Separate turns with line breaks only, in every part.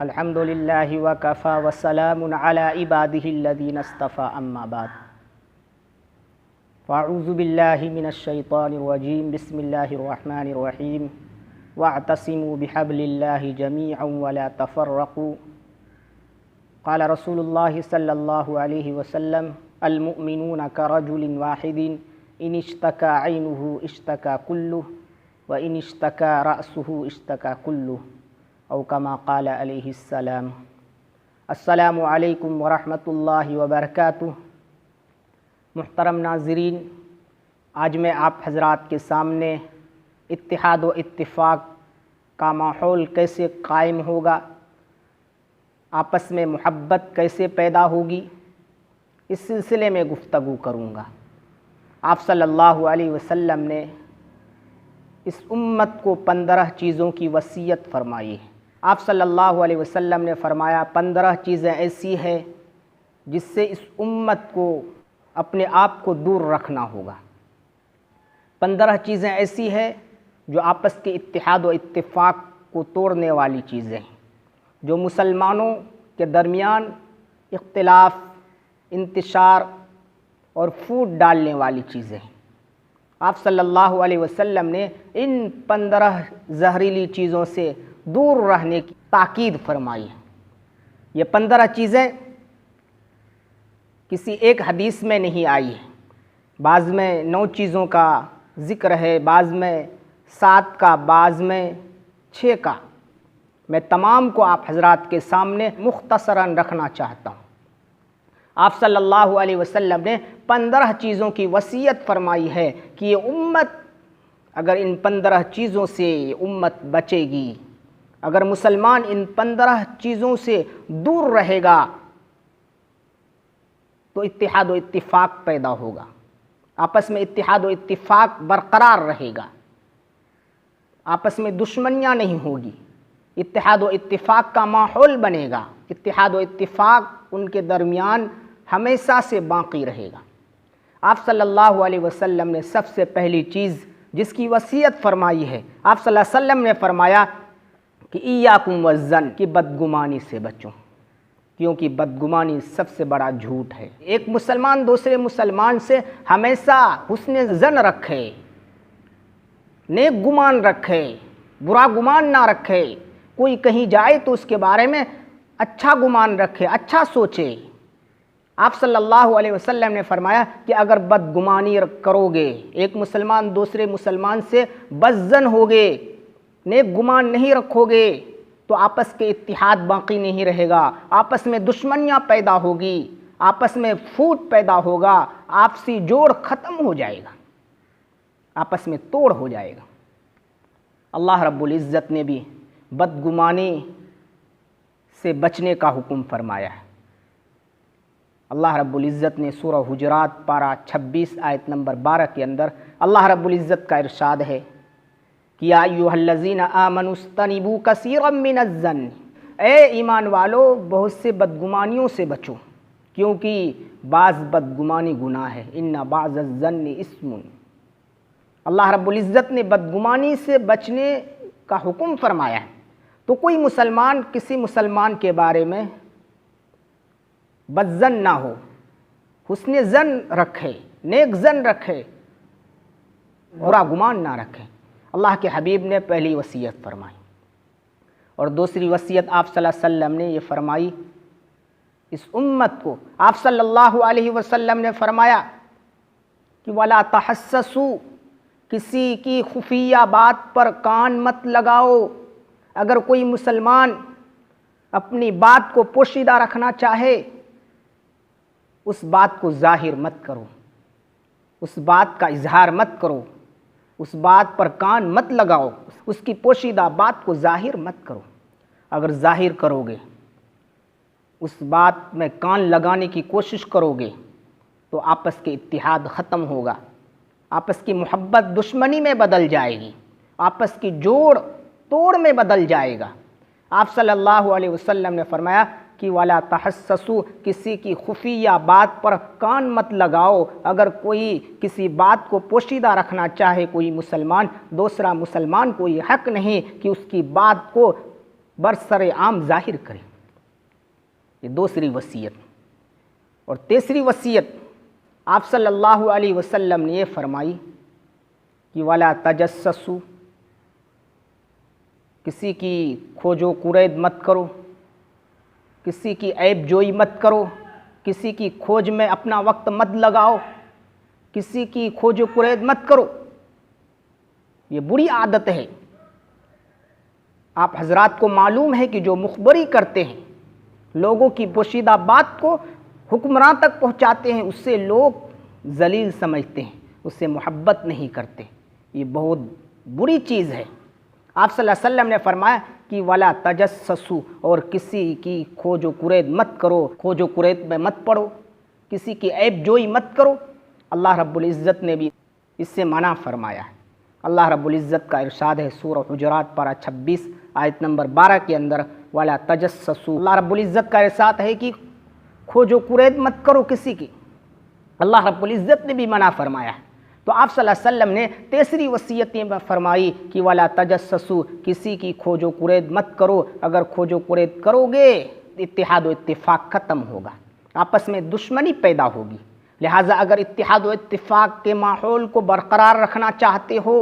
الحمد للہ وکفی وسلام علی عبادہ الذین اصطفی اما بعد فاعوذ باللہ من الشیطان الرجیم بسم اللہ الرحمن الرحیم واعتصموا بحبل اللہ جمیعا ولا تفرقوا قال رسول اللہ صلی اللہ علیہ وسلم المؤمنون كرجل واحد ان اشتكى عینہ اشتكى کلہ وان اشتكى رأسہ اشتكى کلہ او کما قال علیہ السلام۔ السلام علیکم ورحمۃ اللہ وبرکاتہ۔ محترم ناظرین، آج میں آپ حضرات کے سامنے اتحاد و اتفاق کا ماحول کیسے قائم ہوگا، آپس میں محبت کیسے پیدا ہوگی، اس سلسلے میں گفتگو کروں گا۔ آپ صلی اللہ علیہ وسلم نے اس امت کو 15 چیزوں کی وصیت فرمائی ہے۔ آپ صلی اللہ علیہ وسلم نے فرمایا 15 چیزیں ایسی ہیں جس سے اس امت کو اپنے آپ کو دور رکھنا ہوگا۔ 15 چیزیں ایسی ہیں جو آپس کے اتحاد و اتفاق کو توڑنے والی چیزیں ہیں، جو مسلمانوں کے درمیان اختلاف، انتشار اور پھوٹ ڈالنے والی چیزیں ہیں۔ آپ صلی اللہ علیہ وسلم نے ان 15 زہریلی چیزوں سے دور رہنے کی تاکید فرمائی ہے۔ یہ 15 چیزیں کسی ایک حدیث میں نہیں آئی ہے، بعض میں 9 چیزوں کا ذکر ہے، بعض میں 7 کا، بعض میں 6 کا۔ میں تمام کو آپ حضرات کے سامنے مختصراً رکھنا چاہتا ہوں۔ آپ صلی اللہ علیہ وسلم نے 15 چیزوں کی وصیت فرمائی ہے کہ یہ امت اگر ان 15 چیزوں سے یہ امت بچے گی، اگر مسلمان ان 15 چیزوں سے دور رہے گا تو اتحاد و اتفاق پیدا ہوگا، آپس میں اتحاد و اتفاق برقرار رہے گا، آپس میں دشمنیاں نہیں ہوگی، اتحاد و اتفاق کا ماحول بنے گا، اتحاد و اتفاق ان کے درمیان ہمیشہ سے باقی رہے گا۔ آپ صلی اللہ علیہ وسلم نے سب سے پہلی چیز جس کی وصیت فرمائی ہے، آپ صلی اللہ علیہ وسلم نے فرمایا کہ ایاکم والظن، کہ بدگمانی سے بچو، کیونکہ بدگمانی سب سے بڑا جھوٹ ہے۔ ایک مسلمان دوسرے مسلمان سے ہمیشہ حسن ظن رکھے، نیک گمان رکھے، برا گمان نہ رکھے، کوئی کہیں جائے تو اس کے بارے میں اچھا گمان رکھے، اچھا سوچے۔ آپ صلی اللہ علیہ وسلم نے فرمایا کہ اگر بدگمانی کرو گے، ایک مسلمان دوسرے مسلمان سے بدظن ہوگے، نیک گمان نہیں رکھو گے، تو آپس کے اتحاد باقی نہیں رہے گا، آپس میں دشمنیاں پیدا ہوگی، آپس میں پھوٹ پیدا ہوگا، آپسی جوڑ ختم ہو جائے گا، آپس میں توڑ ہو جائے گا۔ اللہ رب العزت نے بھی بدگمانی سے بچنے کا حکم فرمایا ہے۔ اللہ رب العزت نے سورہ حجرات پارہ 26 آیت نمبر 12 کے اندر اللہ رب العزت کا ارشاد ہے کہ یا ایھا الذین آمنوا اجتنبوا کثیرا من الظن، اے ایمان والو بہت سے بدگمانیوں سے بچو، کیونکہ بعض بدگمانی گناہ ہے، ان بعض الظن اثم۔ اللہ رب العزت نے بدگمانی سے بچنے کا حکم فرمایا ہے، تو کوئی مسلمان کسی مسلمان کے بارے میں بدظن نہ ہو، حسن ظن رکھے، نیک ظن رکھے، برا گمان نہ رکھے۔ اللہ کے حبیب نے پہلی وصیت فرمائی، اور دوسری وصیت آپ صلی اللہ علیہ وسلم نے یہ فرمائی اس امت کو۔ آپ صلی اللہ علیہ وسلم نے فرمایا کہ وَلَا تَحَسَّسُوا، کسی کی خفیہ بات پر کان مت لگاؤ۔ اگر کوئی مسلمان اپنی بات کو پوشیدہ رکھنا چاہے، اس بات کو ظاہر مت کرو، اس بات کا اظہار مت کرو، اس بات پر کان مت لگاؤ، اس کی پوشیدہ بات کو ظاہر مت کرو۔ اگر ظاہر کرو گے، اس بات میں کان لگانے کی کوشش کرو گے تو آپس کے اتحاد ختم ہوگا، آپس کی محبت دشمنی میں بدل جائے گی، آپس کی جوڑ توڑ میں بدل جائے گا۔ آپ صلی اللہ علیہ وسلم نے فرمایا کہ وَلَا تَحَسَّسُوا، کسی کی خفیہ بات پر کان مت لگاؤ۔ اگر کوئی کسی بات کو پوشیدہ رکھنا چاہے کوئی مسلمان، دوسرا مسلمان کو یہ حق نہیں کہ اس کی بات کو برسر عام ظاہر کریں۔ یہ دوسری وصیت۔ اور تیسری وصیت آپ صلی اللہ علیہ وسلم نے یہ فرمائی کہ ولا تجسسوا، کسی کی کھوج و کورید مت کرو، کسی کی عیب جوئی مت کرو، کسی کی کھوج میں اپنا وقت مت لگاؤ، کسی کی کھوج و کورید مت کرو۔ یہ بری عادت ہے۔ آپ حضرات کو معلوم ہے کہ جو مخبری کرتے ہیں، لوگوں کی پوشیدہ بات کو حکمراں تک پہنچاتے ہیں، اس سے لوگ ذلیل سمجھتے ہیں، اس سے محبت نہیں کرتے۔ یہ بہت بری چیز ہے۔ آپ صلی اللہ علیہ وسلم نے فرمایا کہ ولا تجسسوا، اور کسی کی کھوج و کورید مت کرو، کھوج و کورید میں مت پڑو، کسی کی عیب جوئی مت کرو۔ اللہ رب العزت نے بھی اس سے منع فرمایا ہے۔ اللہ رب العزت کا ارشاد ہے سورہ حجرات پارہ 26 آیت نمبر 12 کے اندر ولا تجسسوا۔ اللہ رب العزت کا ارشاد ہے کہ کھوج و کورید مت کرو کسی کی۔ اللہ رب العزت نے بھی منع فرمایا ہے۔ تو آپ صلی اللہ علیہ وسلم نے تیسری وصیت میں فرمائی کہ ولا تجسسوا، کسی کی کھوج و کورید مت کرو۔ اگر کھوج و کورید کرو گے اتحاد و اتفاق ختم ہوگا، آپس میں دشمنی پیدا ہوگی۔ لہٰذا اگر اتحاد و اتفاق کے ماحول کو برقرار رکھنا چاہتے ہو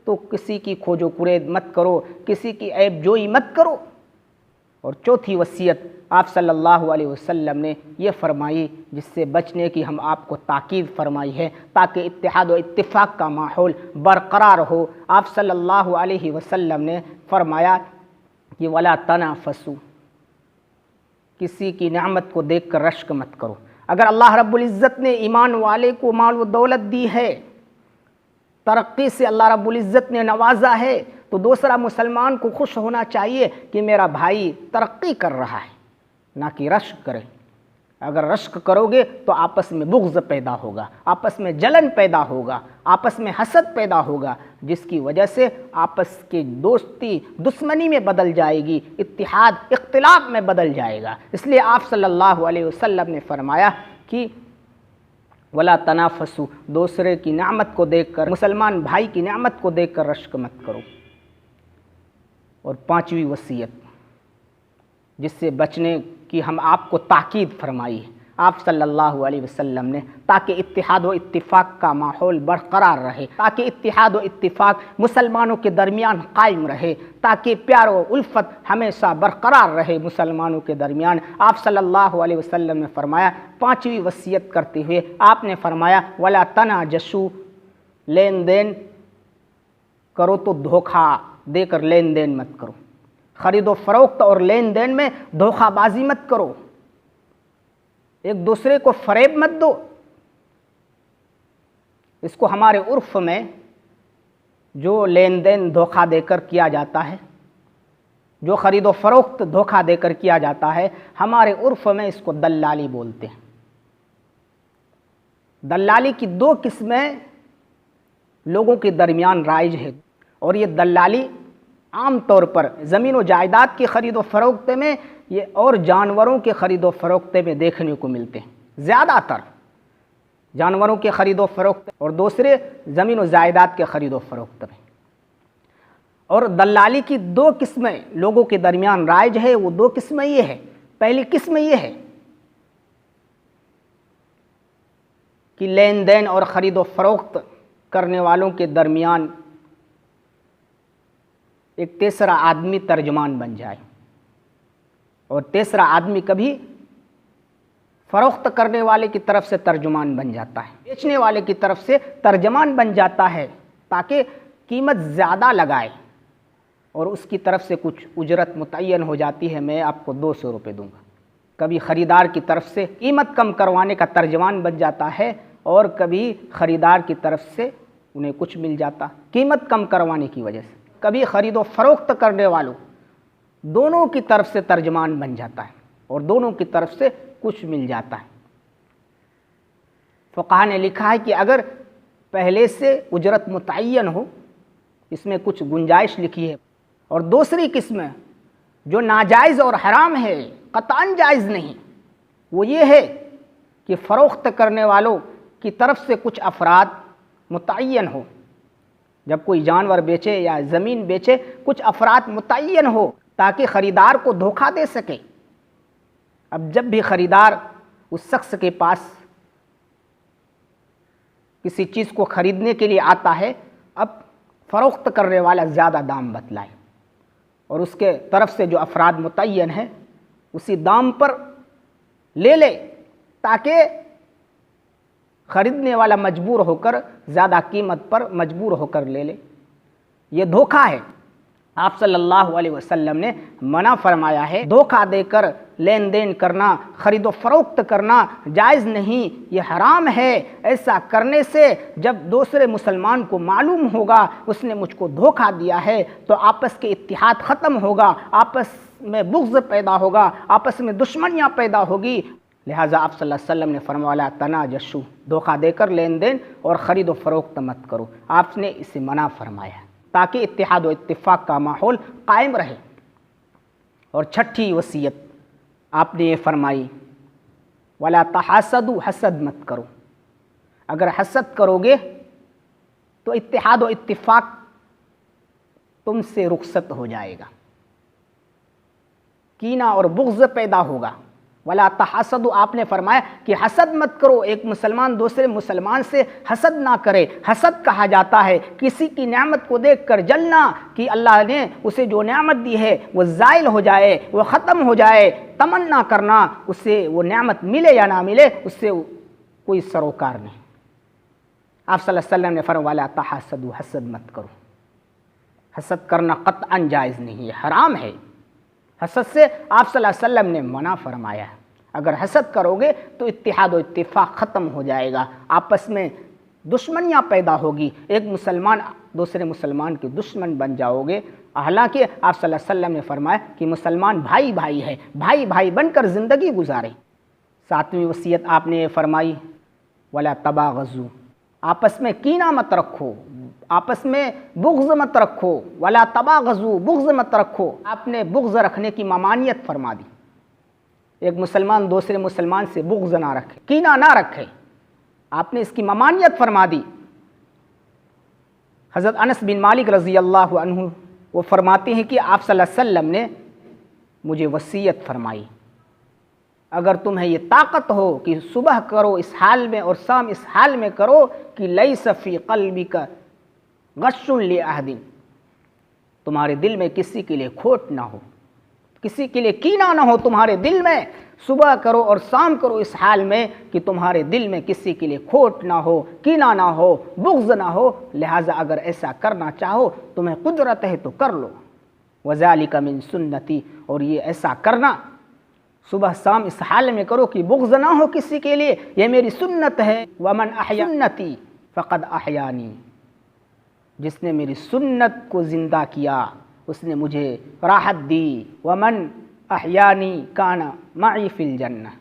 تو کسی کی کھوج و کورید مت کرو، کسی کی عیب جوئی مت کرو۔ اور چوتھی وصیت آپ صلی اللہ علیہ وسلم نے یہ فرمائی، جس سے بچنے کی ہم آپ کو تاکید فرمائی ہے تاکہ اتحاد و اتفاق کا ماحول برقرار ہو۔ آپ صلی اللہ علیہ وسلم نے فرمایا کہ ولا تنافسوا، کسی کی نعمت کو دیکھ کر رشک مت کرو۔ اگر اللہ رب العزت نے ایمان والے کو مال و دولت دی ہے، ترقی سے اللہ رب العزت نے نوازا ہے، تو دوسرا مسلمان کو خوش ہونا چاہیے کہ میرا بھائی ترقی کر رہا ہے، نہ کہ رشک کرے۔ اگر رشک کرو گے تو آپس میں بغض پیدا ہوگا، آپس میں جلن پیدا ہوگا، آپس میں حسد پیدا ہوگا، جس کی وجہ سے آپس کی دوستی دشمنی میں بدل جائے گی، اتحاد اختلاف میں بدل جائے گا۔ اس لیے آپ صلی اللہ علیہ وسلم نے فرمایا کہ ولا تنافسوا، دوسرے کی نعمت کو دیکھ کر، مسلمان بھائی کی نعمت کو دیکھ کر رشک مت کرو۔ اور پانچویں وصیت جس سے بچنے کی ہم آپ کو تاکید فرمائی ہے آپ صلی اللہ علیہ وسلم نے، تاکہ اتحاد و اتفاق کا ماحول برقرار رہے، تاکہ اتحاد و اتفاق مسلمانوں کے درمیان قائم رہے، تاکہ پیار و الفت ہمیشہ برقرار رہے مسلمانوں کے درمیان۔ آپ صلی اللہ علیہ وسلم نے فرمایا، پانچویں وصیت کرتے ہوئے آپ نے فرمایا ولا تناجشوا، لین دین کرو تو دھوکہ دے کر لین دین مت کرو۔ خرید و فروخت اور لین دین میں دھوکہ بازی مت کرو، ایک دوسرے کو فریب مت دو۔ اس کو ہمارے عرف میں جو لین دین دھوکہ دے کر کیا جاتا ہے، جو خرید و فروخت دھوکہ دے کر کیا جاتا ہے، ہمارے عرف میں اس کو دلالی بولتے ہیں۔ دلالی کی دو قسمیں لوگوں کے درمیان رائج ہے، اور یہ دلالی عام طور پر زمین و جائیداد کی خرید و فروخت میں اور جانوروں کے خرید و فروخت میں دیکھنے کو ملتے ہیں۔ زیادہ تر جانوروں کے خرید و فروخت اور دوسرے زمین و جائیداد کے خرید و فروخت میں۔ اور دلالی کی دو قسمیں لوگوں کے درمیان رائج ہے، وہ دو قسمیں یہ ہے۔ پہلی قسم یہ ہے کہ لین دین اور خرید و فروخت کرنے والوں کے درمیان ایک تیسرا آدمی ترجمان بن جائے، اور تیسرا آدمی کبھی فروخت کرنے والے کی طرف سے ترجمان بن جاتا ہے، بیچنے والے کی طرف سے ترجمان بن جاتا ہے، تاکہ قیمت زیادہ لگائے اور اس کی طرف سے کچھ اجرت متعین ہو جاتی ہے، میں آپ کو 200 روپے دوں گا۔ کبھی خریدار کی طرف سے قیمت کم کروانے کا ترجمان بن جاتا ہے، اور کبھی خریدار کی طرف سے انہیں کچھ مل جاتا قیمت کم کروانے کی وجہ سے۔ کبھی خرید و فروخت کرنے والوں دونوں کی طرف سے ترجمان بن جاتا ہے، اور دونوں کی طرف سے کچھ مل جاتا ہے۔ فقہاء نے لکھا ہے کہ اگر پہلے سے اجرت متعین ہو، اس میں کچھ گنجائش لکھی ہے، اور دوسری قسم جو ناجائز اور حرام ہے، قطعاً جائز نہیں، وہ یہ ہے کہ فروخت کرنے والوں کی طرف سے کچھ افراد متعین ہو۔ جب کوئی جانور بیچے یا زمین بیچے، کچھ افراد متعین ہو تاکہ خریدار کو دھوکہ دے سکے۔ اب جب بھی خریدار اس شخص کے پاس کسی چیز کو خریدنے کے لیے آتا ہے، اب فروخت کرنے والا زیادہ دام بتلائے اور اس کے طرف سے جو افراد متعین ہیں اسی دام پر لے لے، تاکہ خریدنے والا مجبور ہو کر زیادہ قیمت پر مجبور ہو کر لے لے۔ یہ دھوکہ ہے۔ آپ صلی اللہ علیہ وسلم نے منع فرمایا ہے، دھوکہ دے کر لین دین کرنا، خرید و فروخت کرنا جائز نہیں، یہ حرام ہے۔ ایسا کرنے سے جب دوسرے مسلمان کو معلوم ہوگا اس نے مجھ کو دھوکہ دیا ہے تو آپس کے اتحاد ختم ہوگا، آپس میں بغض پیدا ہوگا، آپس میں دشمنیاں پیدا ہوگی۔ لہٰذا آپ صلی اللہ علیہ وسلم نے فرمایا تناجشوا، دھوکہ دے کر لین دین اور خرید و فروخت مت کرو۔ آپ نے اسے منع فرمایا تاکہ اتحاد و اتفاق کا ماحول قائم رہے۔ اور چھٹی وصیت آپ نے یہ فرمائی وَلَا تَحَاسَدُوا، حسد مت کرو۔ اگر حسد کرو گے تو اتحاد و اتفاق تم سے رخصت ہو جائے گا، کینہ اور بغض پیدا ہوگا۔ وَلَا تَحَاسَدُوا، آپ نے فرمایا کہ حسد مت کرو، ایک مسلمان دوسرے مسلمان سے حسد نہ کرے۔ حسد کہا جاتا ہے کسی کی نعمت کو دیکھ کر جلنا کہ اللہ نے اسے جو نعمت دی ہے وہ زائل ہو جائے، وہ ختم ہو جائے، تمنا کرنا اسے وہ نعمت ملے یا نہ ملے، اس سے کوئی سروکار نہیں۔ آپ صلی اللہ علیہ وسلم نے فرمایا وَلَا تَحَاسَدُوا، حسد مت کرو۔ حسد کرنا قطعاً جائز نہیں ہے، حرام ہے۔ حسد سے آپ صلی اللہ علیہ وسلم نے منع فرمایا ہے۔ اگر حسد کرو گے تو اتحاد و اتفاق ختم ہو جائے گا، آپس میں دشمنیاں پیدا ہوگی، ایک مسلمان دوسرے مسلمان کے دشمن بن جاؤ گے۔ حالانکہ آپ صلی اللہ علیہ وسلم نے فرمایا کہ مسلمان بھائی بھائی ہے، بھائی بھائی بن کر زندگی گزارے۔ ساتویں وصیت آپ نے فرمائی وَلَا تَبَاغَضُوا، آپس میں کینہ مت رکھو، آپس میں بغض مت رکھو۔ وَلَا تَبَاغَضُوا، بغض مت رکھو۔ آپ نے بغض رکھنے کی ممانعت فرما دی، ایک مسلمان دوسرے مسلمان سے بغض نہ رکھے، کینہ نہ رکھے، آپ نے اس کی ممانعت فرما دی۔ حضرت انس بن مالک رضی اللہ عنہ وہ فرماتے ہیں کہ آپ صلی اللہ علیہ وسلم نے مجھے وصیت فرمائی، اگر تمہیں یہ طاقت ہو کہ صبح کرو اس حال میں اور شام اس حال میں کرو کہ لیس فی قلبک غش لأحد، تمہارے دل میں کسی کے لیے کھوٹ نہ ہو، کسی کے لیے کینہ نہ ہو تمہارے دل میں، صبح کرو اور شام کرو اس حال میں کہ تمہارے دل میں کسی کے لیے کھوٹ نہ ہو، کینہ نہ ہو، بغض نہ ہو۔ لہٰذا اگر ایسا کرنا چاہو تمہیں قدرت ہے تو کر لو۔ وَذَلِكَ مِن سُنَّتِي، اور یہ ایسا کرنا صبح شام اس حال میں کرو کہ بغض نہ ہو کسی کے لیے، یہ میری سنت ہے۔ وَمَنْ أَحْيَا سُنَّتِي فَقَدْ أَحْيَانِي، جس نے میری سنت کو زندہ کیا اس نے مجھے راحت دی۔ وَمَنْ أَحْيَانِي كَانَ مَعِي فِي الْجَنَّةِ،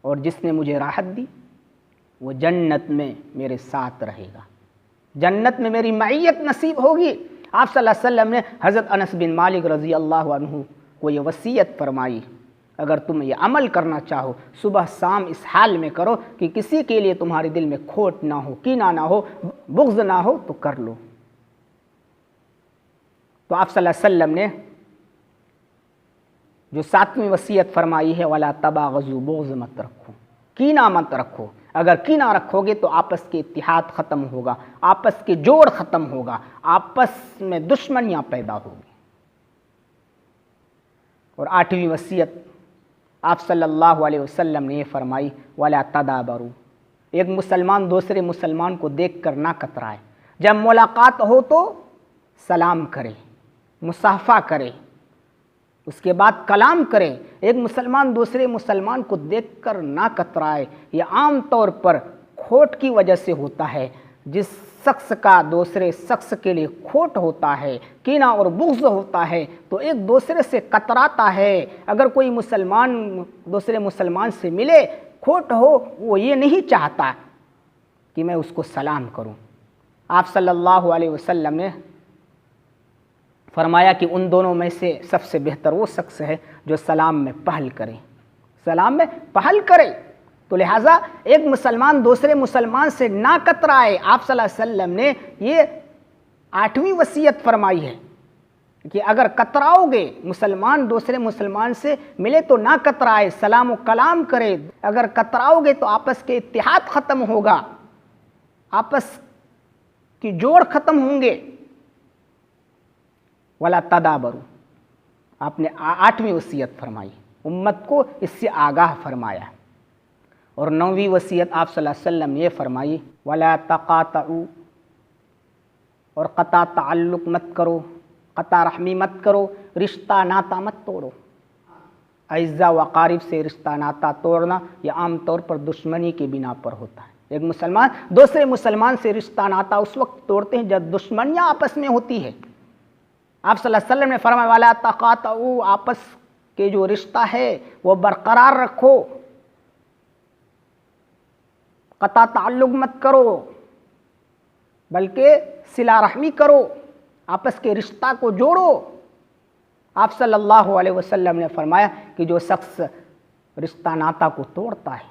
اور جس نے مجھے راحت دی وہ جنت میں میرے ساتھ رہے گا، جنت میں میری معیت نصیب ہوگی۔ آپ صلی اللہ علیہ وسلم نے حضرت انس بن مالک رضی اللہ عنہ کو یہ وصیت فرمائی، اگر تم یہ عمل کرنا چاہو صبح شام اس حال میں کرو کہ کسی کے لیے تمہارے دل میں کھوٹ نہ ہو، کینہ نہ ہو، بغض نہ ہو تو کر لو۔ تو آپ صلی اللہ علیہ وسلم نے جو ساتویں وصیت فرمائی ہے وَلَا تَبَاغَضُوا، بغض مت رکھو، کینہ مت رکھو۔ اگر کینہ رکھو گے تو آپس کے اتحاد ختم ہوگا، آپس کے جوڑ ختم ہوگا، آپس میں دشمنیاں پیدا ہوگی۔ اور آٹھویں وصیت آپ صلی اللہ علیہ وسلم نے یہ فرمائی وَلَا تَدَابَرُوا، ایک مسلمان دوسرے مسلمان کو دیکھ کر نہ کترائے، جب ملاقات ہو تو سلام کرے، مصافحہ کرے، اس کے بعد کلام کرے۔ ایک مسلمان دوسرے مسلمان کو دیکھ کر نہ کترائے، یہ عام طور پر کھوٹ کی وجہ سے ہوتا ہے۔ جس شخص کا دوسرے شخص کے لیے کھوٹ ہوتا ہے، کینہ اور بغض ہوتا ہے تو ایک دوسرے سے کتراتا ہے۔ اگر کوئی مسلمان دوسرے مسلمان سے ملے کھوٹ ہو، وہ یہ نہیں چاہتا کہ میں اس کو سلام کروں۔ آپ صلی اللہ علیہ وسلم نے فرمایا کہ ان دونوں میں سے سب سے بہتر وہ شخص ہے جو سلام میں پہل کرے، سلام میں پہل کرے۔ تو لہٰذا ایک مسلمان دوسرے مسلمان سے نہ کترائے۔ آپ صلی اللہ علیہ وسلم نے یہ آٹھویں وصیت فرمائی ہے کہ اگر کتراؤ گے، مسلمان دوسرے مسلمان سے ملے تو نہ کترائے، سلام و کلام کرے، اگر کتراؤ گے تو آپس کے اتحاد ختم ہوگا، آپس کی جوڑ ختم ہوں گے۔ ولا تدابرو، آپ نے 8ویں وصیت فرمائی، امت کو اس سے آگاہ فرمایا۔ اور 9ویں وصیت آپ صلی اللہ علیہ وسلم نے یہ فرمائی، ولا تقاطعوا، اور قطع تعلق مت کرو، قطع رحمی مت کرو، رشتہ ناتا مت توڑو۔ اعزا و اقارب سے رشتہ ناتا توڑنا یہ عام طور پر دشمنی کی بنا پر ہوتا ہے۔ ایک مسلمان دوسرے مسلمان سے رشتہ ناتا اس وقت توڑتے ہیں جب دشمنیاں آپس میں ہوتی ہے۔ آپ صلی اللہ علیہ وسلم نے فرمایا ولا تقاطعوا، آپس کے جو رشتہ ہے وہ برقرار رکھو، قطع تعلق مت کرو، بلکہ صلہ رحمی کرو، آپس کے رشتہ کو جوڑو۔ آپ صلی اللہ علیہ وسلم نے فرمایا کہ جو شخص رشتہ ناتا کو توڑتا ہے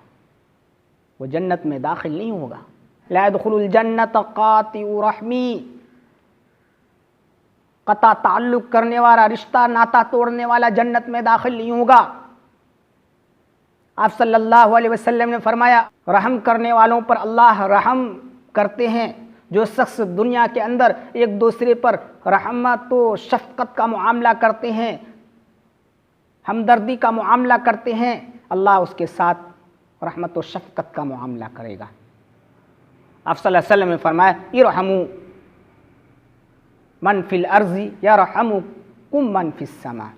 وہ جنت میں داخل نہیں ہوگا۔ لا يدخل الجنت قاطع رحمی، قطع تعلق کرنے والا، رشتہ ناتا توڑنے والا جنت میں داخل نہیں ہوگا۔ آپ صلی اللہ علیہ وسلم نے فرمایا رحم کرنے والوں پر اللہ رحم کرتے ہیں۔ جو شخص دنیا کے اندر ایک دوسرے پر رحمت و شفقت کا معاملہ کرتے ہیں، ہمدردی کا معاملہ کرتے ہیں، اللہ اس کے ساتھ رحمت و شفقت کا معاملہ کرے گا۔ آپ صلی اللہ علیہ وسلم نے فرمایا ارحموا من فی الارض یرحمکم من فی السماء،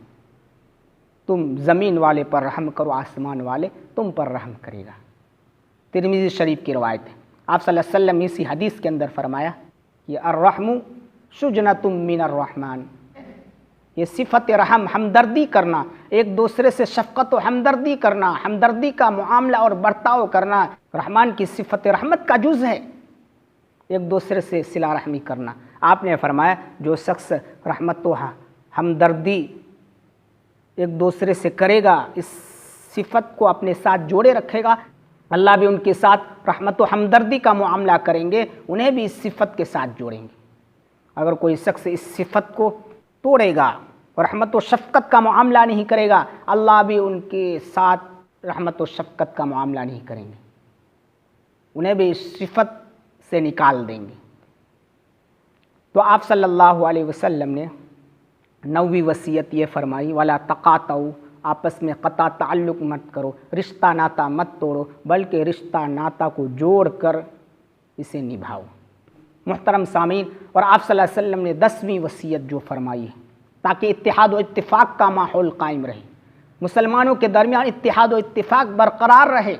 تم زمین والے پر رحم کرو، آسمان والے تم پر رحم کرے گا۔ ترمذی شریف کی روایت ہے۔ آپ صلی اللہ علیہ وسلم نے اسی حدیث کے اندر فرمایا کہ الرحم شجنۃ من الرحمن، یہ صفت رحم، ہمدردی کرنا، ایک دوسرے سے شفقت و ہمدردی کرنا، ہمدردی کا معاملہ اور برتاؤ کرنا رحمان کی صفت رحمت کا جز ہے، ایک دوسرے سے صلہ رحمی کرنا۔ آپ نے فرمایا جو شخص رحمت و ہمدردی ایک دوسرے سے کرے گا، اس صفت کو اپنے ساتھ جوڑے رکھے گا، اللہ بھی ان کے ساتھ رحمت و ہمدردی کا معاملہ کریں گے، انہیں بھی اس صفت کے ساتھ جوڑیں گے۔ اگر کوئی شخص اس صفت کو توڑے گا اور رحمت و شفقت کا معاملہ نہیں کرے گا، اللہ بھی ان کے ساتھ رحمت و شفقت کا معاملہ نہیں کریں گے، انہیں بھی اس صفت سے نکال دیں گے۔ تو آپ صلی اللہ علیہ وسلم نے 9ویں وصیت یہ فرمائی ولا تقاطعوا، آپس میں قطع تعلق مت کرو، رشتہ ناتا مت توڑو، بلکہ رشتہ ناتا کو جوڑ کر اسے نبھاؤ۔ محترم سامعین، اور آپ صلی اللہ علیہ وسلم نے 10ویں وصیت جو فرمائی ہے تاکہ اتحاد و اتفاق کا ماحول قائم رہے، مسلمانوں کے درمیان اتحاد و اتفاق برقرار رہے،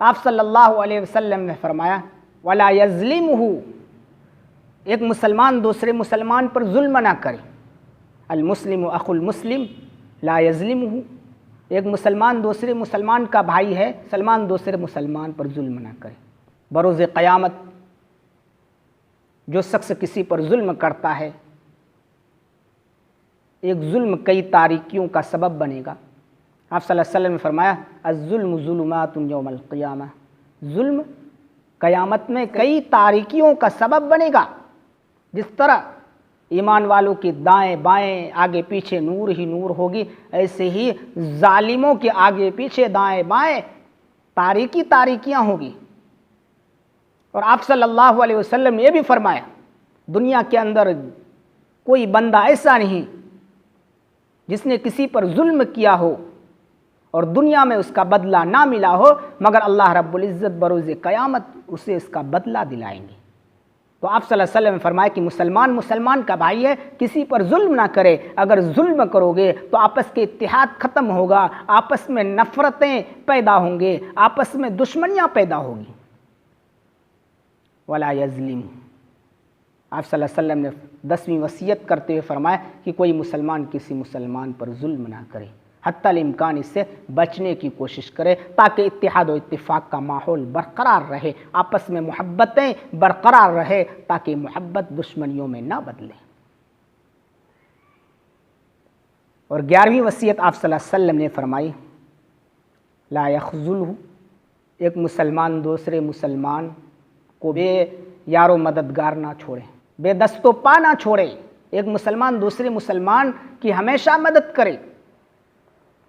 آپ صلی اللہ علیہ وسلم نے فرمایا ولا یظلمہ، ایک مسلمان دوسرے مسلمان پر ظلم نہ کرے، المسلم اخو المسلم لا یظلمہ، ایک مسلمان دوسرے مسلمان کا بھائی ہے، مسلمان دوسرے مسلمان پر ظلم نہ کرے۔ بروز قیامت جو شخص کسی پر ظلم کرتا ہے، ایک ظلم کئی تاریکیوں کا سبب بنے گا۔ آپ صلی اللہ علیہ وسلم نے فرمایا الظلم ظلمات یوم القیامہ، ظلم قیامت میں کئی تاریکیوں کا سبب بنے گا۔ جس طرح ایمان والوں کی دائیں بائیں آگے پیچھے نور ہی نور ہوگی، ایسے ہی ظالموں کے آگے پیچھے دائیں بائیں تاریکیاں ہوگی۔ اور آپ صلی اللہ علیہ وسلم نے یہ بھی فرمایا دنیا کے اندر کوئی بندہ ایسا نہیں جس نے کسی پر ظلم کیا ہو اور دنیا میں اس کا بدلہ نہ ملا ہو، مگر اللہ رب العزت بروز قیامت اسے اس کا بدلہ دلائیں گے۔ تو آپ صلی اللہ علیہ وسلم نے فرمایا کہ مسلمان کا بھائی ہے، کسی پر ظلم نہ کرے، اگر ظلم کرو گے تو آپس کے اتحاد ختم ہوگا، آپس میں نفرتیں پیدا ہوں گے، آپس میں دشمنیاں پیدا ہوگی۔ ولا یظلم، آپ صلی اللہ علیہ وسلم نے 10ویں وصیت کرتے ہوئے فرمایا کہ کوئی مسلمان کسی مسلمان پر ظلم نہ کرے، حتی الامکان اس سے بچنے کی کوشش کرے تاکہ اتحاد و اتفاق کا ماحول برقرار رہے، آپس میں محبتیں برقرار رہے تاکہ محبت دشمنیوں میں نہ بدلے۔ اور 11ویں وصیت آپ صلی اللہ علیہ وسلم نے فرمائی لا یخذلہ، ایک مسلمان دوسرے مسلمان کو بے یار و مددگار نہ چھوڑے، بے دست و پا نہ چھوڑے، ایک مسلمان دوسرے مسلمان کی ہمیشہ مدد کرے۔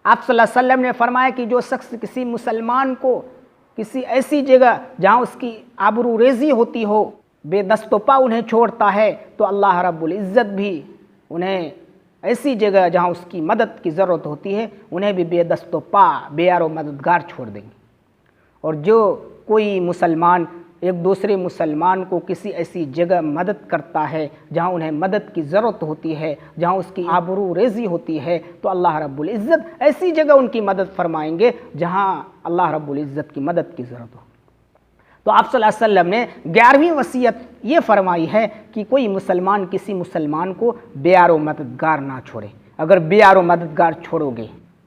آپ صلی اللہ علیہ وسلم نے فرمایا کہ جو شخص کسی مسلمان کو کسی ایسی جگہ جہاں اس کی آبرو ریزی ہوتی ہو بے دست و پا انہیں چھوڑتا ہے تو اللہ رب العزت بھی انہیں ایسی جگہ جہاں اس کی مدد کی ضرورت ہوتی ہے انہیں بھی بے دست و پا بے یار و مددگار چھوڑ دیں گے۔ اور جو کوئی مسلمان ایک دوسرے مسلمان کو کسی ایسی جگہ مدد کرتا ہے جہاں انہیں مدد کی ضرورت ہوتی ہے، جہاں اس کی آبرو ریزی ہوتی ہے، تو اللہ رب العزت ایسی جگہ ان کی مدد فرمائیں گے جہاں اللہ رب العزت کی مدد کی ضرورت ہو۔ تو آپ صلی اللہ علیہ وسلم نے 11ویں وصیت یہ فرمائی ہے کہ کوئی مسلمان کسی مسلمان کو بے یار و مددگار نہ چھوڑے۔ اگر بے یار و مددگار چھوڑو گے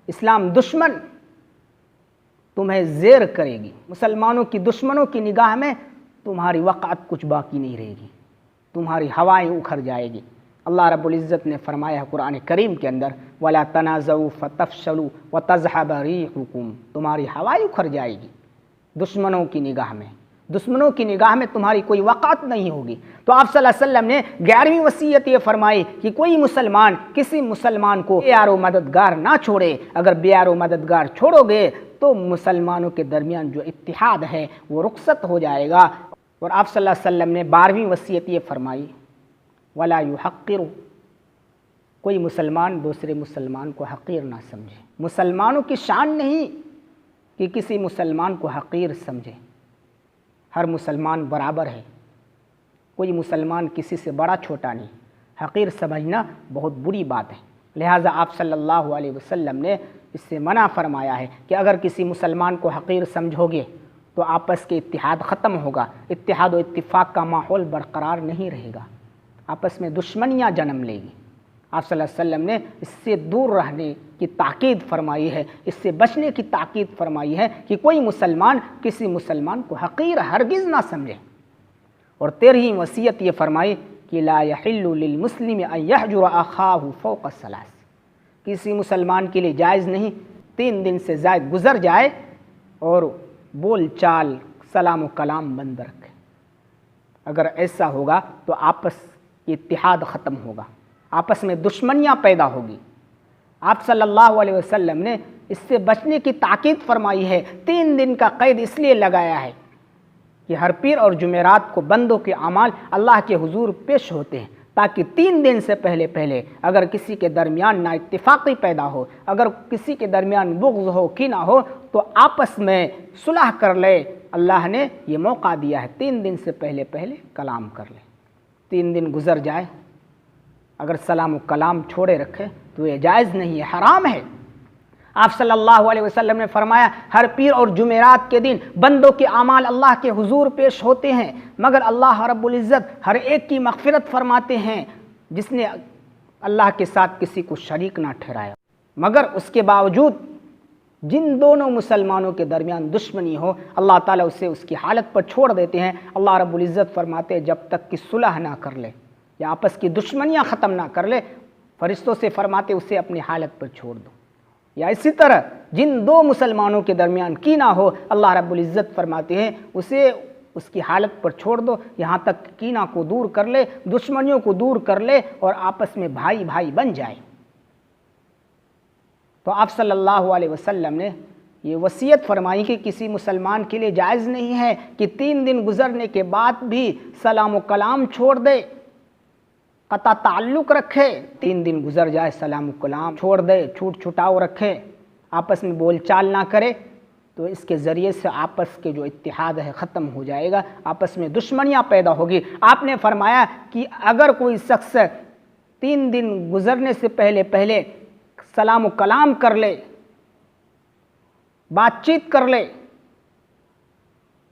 اسلام دشمن تمہیں زیر کرے گی، مسلمانوں کی دشمنوں کی نگاہ میں تمہاری وقعت کچھ باقی نہیں رہے گی، تمہاری ہوائیں اکھڑ جائے گی۔ اللہ رب العزت نے فرمایا ہے قرآن کریم کے اندر وَلَا تَنَازَعُوا فَتَفْشَلُوا وَتَذْهَبَ رِيحُكُمْ، تمہاری ہوائیں اکھڑ جائے گی دشمنوں کی نگاہ میں، دشمنوں کی نگاہ میں تمہاری کوئی وقعت نہیں ہوگی۔ تو آپ صلی اللہ علیہ وسلم نے 11ویں وصیت یہ فرمائی کہ کوئی مسلمان کسی مسلمان کو بے یار و مددگار نہ چھوڑے۔ اگر بے یار و مددگار چھوڑو گے تو مسلمانوں کے درمیان جو اتحاد ہے وہ رخصت ہو جائے گا۔ اور آپ صلی اللہ علیہ وسلم نے 12ویں وصیت یہ فرمائی وَلَا يُحَقِّرُ، کوئی مسلمان دوسرے مسلمان کو حقیر نہ سمجھے۔ مسلمانوں کی شان نہیں کہ کسی مسلمان کو حقیر سمجھے، ہر مسلمان برابر ہے، کوئی مسلمان کسی سے بڑا چھوٹا نہیں۔ حقیر سمجھنا بہت بری بات ہے، لہٰذا آپ صلی اللہ علیہ وسلم نے اس سے منع فرمایا ہے کہ اگر کسی مسلمان کو حقیر سمجھو گے تو آپس کے اتحاد ختم ہوگا، اتحاد و اتفاق کا ماحول برقرار نہیں رہے گا، آپس میں دشمنیاں جنم لے گی۔ آپ صلی اللہ علیہ وسلم نے اس سے دور رہنے کی تاکید فرمائی ہے، اس سے بچنے کی تاکید فرمائی ہے کہ کوئی مسلمان کسی مسلمان کو حقیر ہرگز نہ سمجھے۔ اور 13ویں وصیت یہ فرمائی کہ لا یحل للمسلم ان یحجر اخاہ فوق الثلاث، کسی مسلمان کے لیے جائز نہیں 3 دن سے زائد گزر جائے اور بول چال سلام و کلام بند رکھے۔ اگر ایسا ہوگا تو آپس کی اتحاد ختم ہوگا، آپس میں دشمنیاں پیدا ہوگی۔ آپ صلی اللہ علیہ وسلم نے اس سے بچنے کی تاکید فرمائی ہے۔ 3 دن کا قید اس لیے لگایا ہے کہ ہر پیر اور جمعرات کو بندوں کے اعمال اللہ کے حضور پیش ہوتے ہیں، تاکہ 3 دن سے پہلے اگر کسی کے درمیان نا اتفاقی پیدا ہو، اگر کسی کے درمیان بغض ہو، کینہ ہو، تو آپس میں صلح کر لے۔ اللہ نے یہ موقع دیا ہے 3 دن سے پہلے کلام کر لے۔ 3 دن گزر جائے اگر سلام و کلام چھوڑے رکھے تو یہ جائز نہیں ہے، حرام ہے۔ آپ صلی اللہ علیہ وسلم نے فرمایا ہر پیر اور جمعرات کے دن بندوں کے اعمال اللہ کے حضور پیش ہوتے ہیں، مگر اللہ رب العزت ہر ایک کی مغفرت فرماتے ہیں جس نے اللہ کے ساتھ کسی کو شریک نہ ٹھہرایا۔ مگر اس کے باوجود جن دونوں مسلمانوں کے درمیان دشمنی ہو اللہ تعالیٰ اسے اس کی حالت پر چھوڑ دیتے ہیں۔ اللہ رب العزت فرماتے ہیں جب تک کہ صلح نہ کر لے یا آپس کی دشمنیاں ختم نہ کر لے، فرشتوں سے فرماتے اسے اپنی حالت پر چھوڑ دو۔ یا اسی طرح جن 2 مسلمانوں کے درمیان کینہ ہو اللہ رب العزت فرماتے ہیں اسے اس کی حالت پر چھوڑ دو یہاں تک کینہ کو دور کر لے، دشمنیوں کو دور کر لے اور آپس میں بھائی بھائی بن جائے۔ تو آپ صلی اللہ علیہ وسلم نے یہ وصیت فرمائی کہ کسی مسلمان کے لیے جائز نہیں ہے کہ 3 دن گزرنے کے بعد بھی سلام و کلام چھوڑ دے، قطع تعلق رکھے۔ 3 دن گزر جائے سلام و کلام چھوڑ دے، چھوٹ چھٹاؤ رکھے، آپس میں بول چال نہ کرے، تو اس کے ذریعے سے آپس کے جو اتحاد ہے ختم ہو جائے گا، آپس میں دشمنیاں پیدا ہوگی۔ آپ نے فرمایا کہ اگر کوئی شخص 3 دن گزرنے سے پہلے سلام و کلام کر لے، بات چیت کر لے،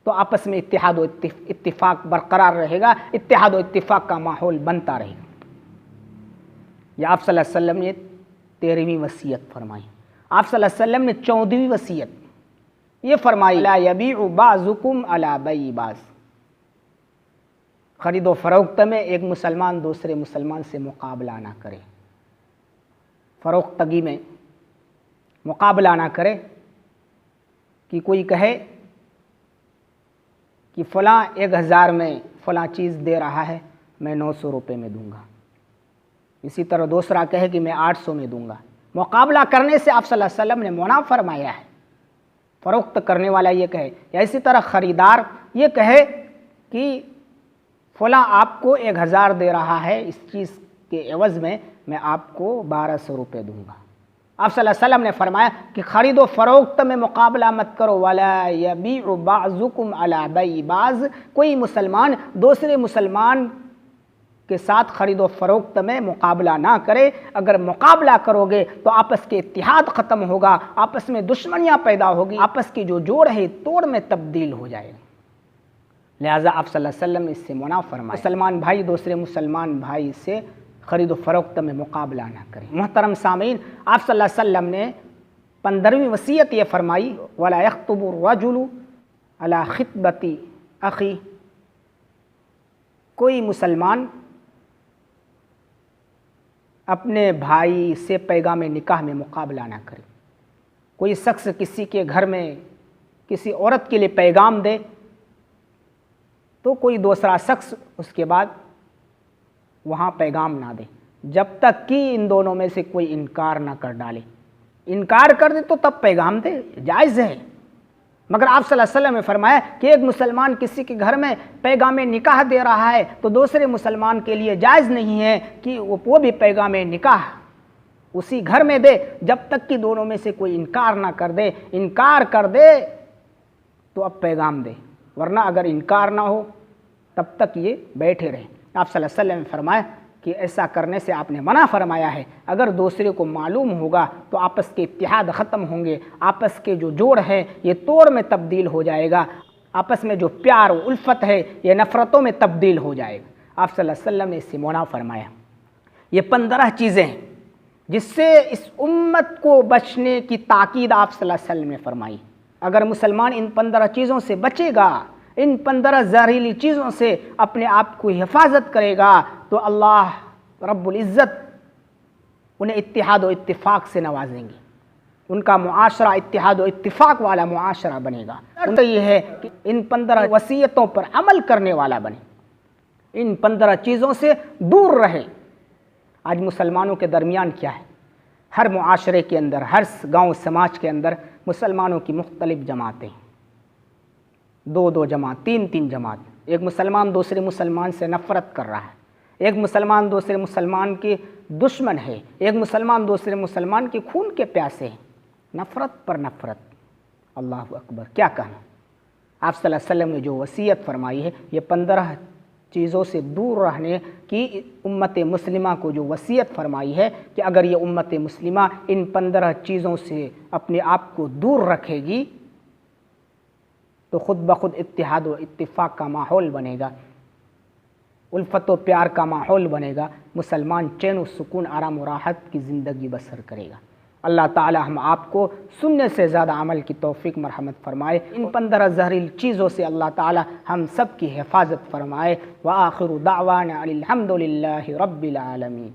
تو آپس میں اتحاد و اتفاق برقرار رہے گا، اتحاد و اتفاق کا ماحول بنتا رہے گا۔ یہ آپ صلی اللہ علیہ وسلم نے 13ویں وصیت فرمائی۔ آپ صلی اللہ علیہ وسلم نے 14ویں وصیت یہ فرمائی لا یبیع بعضکم علی بیع بعض، خرید و فروخت میں ایک مسلمان دوسرے مسلمان سے مقابلہ نہ کرے، فروختگی میں مقابلہ نہ کرے کہ کوئی کہے کہ فلاں 1000 میں فلاں چیز دے رہا ہے، میں 900 روپے میں دوں گا، اسی طرح دوسرا کہے کہ میں 800 میں دوں گا، مقابلہ کرنے سے آپ صلی اللہ علیہ وسلم نے منع فرمایا ہے۔ فروخت کرنے والا یہ کہے یا اسی طرح خریدار یہ کہے کہ فلاں آپ کو 1000 دے رہا ہے، اس چیز کے عوض میں آپ کو 1200 روپے دوں گا۔ آپ صلی اللہ علیہ وسلم نے فرمایا کہ خرید و فروخت میں مقابلہ مت کرو، وَلَا يَبِيعُ بَعْضُكُمْ عَلَى بَيْعِ بَعْضٍ، کوئی مسلمان دوسرے مسلمان کے ساتھ خرید و فروخت میں مقابلہ نہ کرے۔ اگر مقابلہ کرو گے تو آپس کے اتحاد ختم ہوگا، آپس میں دشمنیاں پیدا ہوگی، آپس کی جو جوڑ ہے توڑ میں تبدیل ہو جائے گا۔ لہٰذا آپ صلی اللہ علیہ وسلم نے اس سے منع فرمایا، مسلمان بھائی دوسرے مسلمان بھائی سے خرید و فروخت میں مقابلہ نہ کریں۔ محترم سامعین، آپ صلی اللہ علیہ وسلم نے 15ویں وصیت یہ فرمائی، وَلَا يَخْطُبُ الرَّجُلُ عَلَى خِطْبَةِ أَخِيهِ، کوئی مسلمان اپنے بھائی سے پیغام نکاح میں مقابلہ نہ کرے۔ کوئی شخص کسی کے گھر میں کسی عورت کے لیے پیغام دے تو کوئی دوسرا شخص اس کے بعد وہاں پیغام نہ دے جب تک کہ ان دونوں میں سے کوئی انکار نہ کر ڈالے۔ انکار کر دے تو تب پیغام دے، جائز ہے۔ مگر آپ صلی اللہ علیہ وسلم نے فرمایا کہ ایک مسلمان کسی کے گھر میں پیغام نکاح دے رہا ہے تو دوسرے مسلمان کے لیے جائز نہیں ہے کہ وہ بھی پیغام نکاح اسی گھر میں دے جب تک کہ دونوں میں سے کوئی انکار نہ کر دے۔ انکار کر دے تو اب پیغام دے، ورنہ اگر انکار نہ ہو تب تک یہ بیٹھے رہے۔ آپ صلی اللہ علیہ وسلم نے فرمایا کہ ایسا کرنے سے آپ نے منع فرمایا ہے۔ اگر دوسرے کو معلوم ہوگا تو آپس کے اتحاد ختم ہوں گے، آپس کے جو جوڑ ہے یہ توڑ میں تبدیل ہو جائے گا، آپس میں جو پیار و الفت ہے یہ نفرتوں میں تبدیل ہو جائے گا۔ آپ صلی اللہ علیہ وسلم نے اس سے منع فرمایا۔ یہ 15 چیزیں ہیں جس سے اس امت کو بچنے کی تاکید آپ صلی اللہ علیہ وسلم نے فرمائی۔ اگر مسلمان ان 15 چیزوں سے بچے گا، ان 15 زہریلی چیزوں سے اپنے آپ کو حفاظت کرے گا تو اللہ رب العزت انہیں اتحاد و اتفاق سے نوازیں گے، ان کا معاشرہ اتحاد و اتفاق والا معاشرہ بنے گا۔ تو یہ ہے کہ ان 15 وصیتوں پر عمل کرنے والا بنے، ان 15 چیزوں سے دور رہے۔ آج مسلمانوں کے درمیان کیا ہے؟ ہر معاشرے کے اندر، ہر گاؤں سماج کے اندر مسلمانوں کی مختلف جماعتیں، 2 جماعت، 3 جماعت۔ ایک مسلمان دوسرے مسلمان سے نفرت کر رہا ہے، ایک مسلمان دوسرے مسلمان کے دشمن ہے، ایک مسلمان دوسرے مسلمان کے خون کے پیاسے ہیں، نفرت پر نفرت۔ اللہ اکبر، کیا کہنا۔ آپ صلی اللہ علیہ وسلم نے جو وصیت فرمائی ہے، یہ 15 چیزوں سے دور رہنے کی امت مسلمہ کو جو وصیت فرمائی ہے کہ اگر یہ امت مسلمہ ان 15 چیزوں سے اپنے آپ کو دور رکھے گی تو خود بخود اتحاد و اتفاق کا ماحول بنے گا، الفت و پیار کا ماحول بنے گا، مسلمان چین و سکون، آرام و راحت کی زندگی بسر کرے گا۔ اللہ تعالی ہم آپ کو سننے سے زیادہ عمل کی توفیق مرحمت فرمائے۔ ان 15 زہریل چیزوں سے اللہ تعالی ہم سب کی حفاظت فرمائے۔ وآخر دعوانا الحمد للہ رب العالمین۔